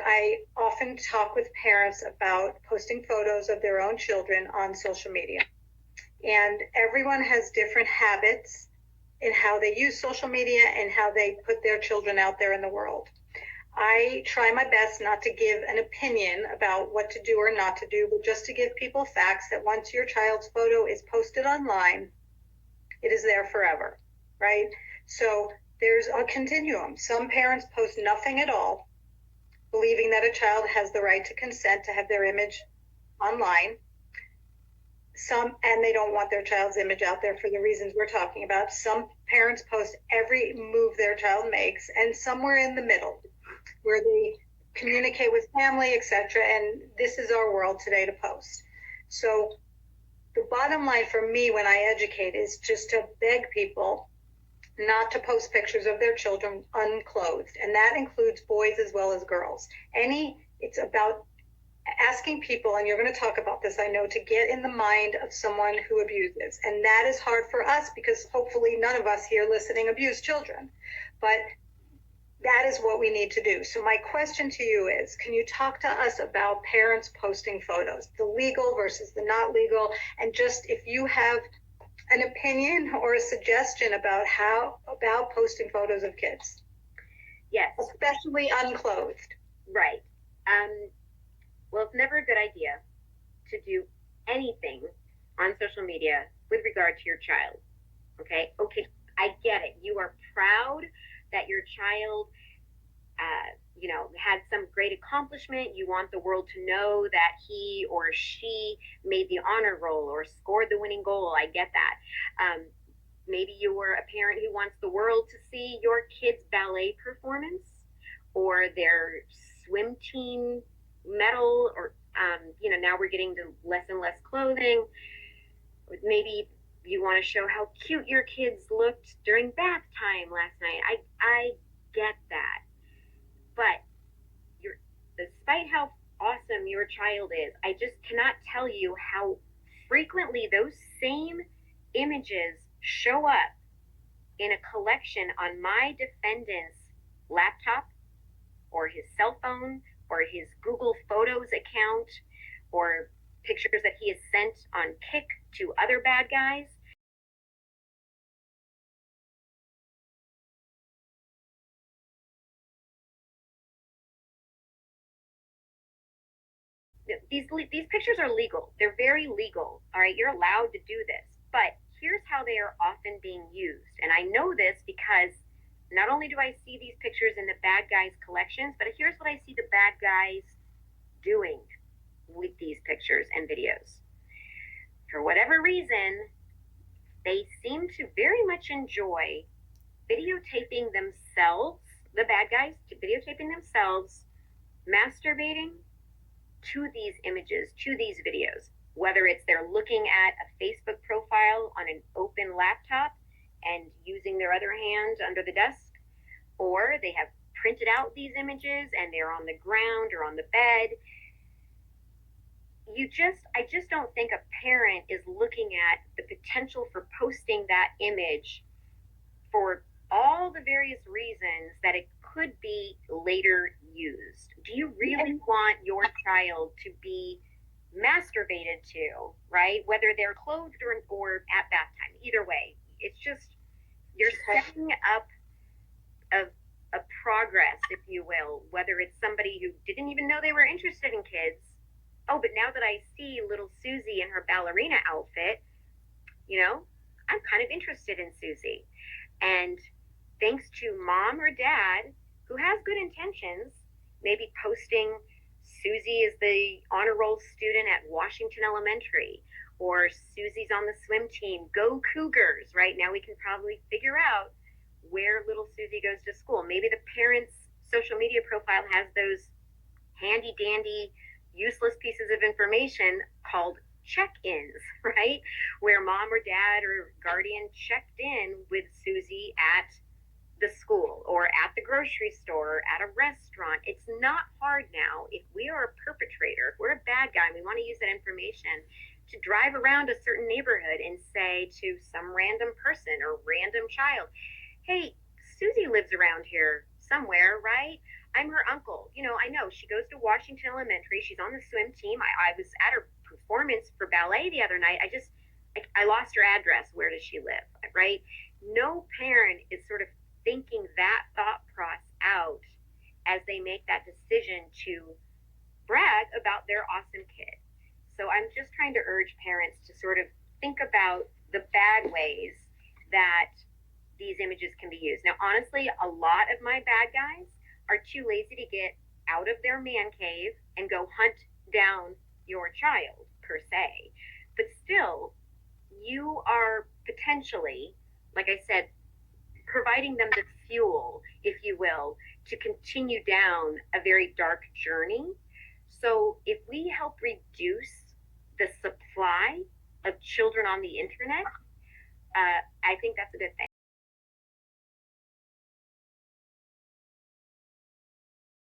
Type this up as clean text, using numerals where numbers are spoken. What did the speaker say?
I often talk with parents about posting photos of their own children on social media. And everyone has different habits in how they use social media and how they put their children out there in the world. I try my best not to give an opinion about what to do or not to do, but just to give people facts that once your child's photo is posted online, it is there forever, right? So there's a continuum. Some parents post nothing at all, believing that a child has the right to consent to have their image online. And they don't want their child's image out there for the reasons we're talking about. Some parents post every move their child makes, and somewhere in the middle, where they communicate with family, etc. And this is our world today to post. So the bottom line for me when I educate is just to beg people not to post pictures of their children unclothed, and that includes boys as well as girls. It's about asking people, and you're going to talk about this, I know, to get in the mind of someone who abuses. And that is hard for us because hopefully none of us here listening abuse children. But that is what we need to do. So my question to you is, can you talk to us about parents posting photos, the legal versus the not legal, and just if you have an opinion or a suggestion about posting photos of kids? Yes. Especially unclothed. Right. Well, it's never a good idea to do anything on social media with regard to your child. Okay, I get it. You are proud that your child, had some great accomplishment. You want the world to know that he or she made the honor roll or scored the winning goal. I get that. Maybe you're a parent who wants the world to see your kid's ballet performance or their swim team medal, or now we're getting to less and less clothing. Maybe you want to show how cute your kids looked during bath time last night. I get that, but despite how awesome your child is, I just cannot tell you how frequently those same images show up in a collection on my defendant's laptop or his cell phone or his Google Photos account or pictures that he has sent on Kik to other bad guys. These pictures are legal. They're very legal. All right, you're allowed to do this. But here's how they are often being used. And I know this because not only do I see these pictures in the bad guys collections, but here's what I see the bad guys doing with these pictures and videos. For whatever reason, they seem to very much enjoy videotaping themselves, the bad guys, videotaping themselves, masturbating to these images, to these videos, whether it's they're looking at a Facebook profile on an open laptop and using their other hand under the desk, or they have printed out these images and they're on the ground or on the bed. I just don't think a parent is looking at the potential for posting that image for all the various reasons that it could be later used. Do you really want your child to be masturbated to, right? Whether they're clothed or at bath time, either way. It's just, you're setting up a progress, if you will, whether it's somebody who didn't even know they were interested in kids. Oh, but now that I see little Susie in her ballerina outfit, I'm kind of interested in Susie. And thanks to mom or dad who has good intentions, maybe posting Susie is the honor roll student at Washington Elementary, or Susie's on the swim team, go Cougars, right? Now we can probably figure out where little Susie goes to school. Maybe the parent's social media profile has those handy dandy useless pieces of information called check-ins, right? Where mom or dad or guardian checked in with Susie at the school or at the grocery store or at a restaurant. It's not hard now, if we are a perpetrator, if we're a bad guy and we want to use that information, to drive around a certain neighborhood and say to some random person or random child, hey, Susie lives around here somewhere, right? I'm her uncle. You know, I know she goes to Washington Elementary. She's on the swim team. I was at her performance for ballet the other night. I lost her address. Where does she live? Right? No parent is sort of thinking that thought process out as they make that decision to brag about their awesome kid. So I'm just trying to urge parents to sort of think about the bad ways that these images can be used. Now, honestly, a lot of my bad guys are too lazy to get out of their man cave and go hunt down your child, per se. But still, you are potentially, like I said, providing them the fuel, if you will, to continue down a very dark journey. So if we help reduce the supply of children on the internet, I think that's a good thing.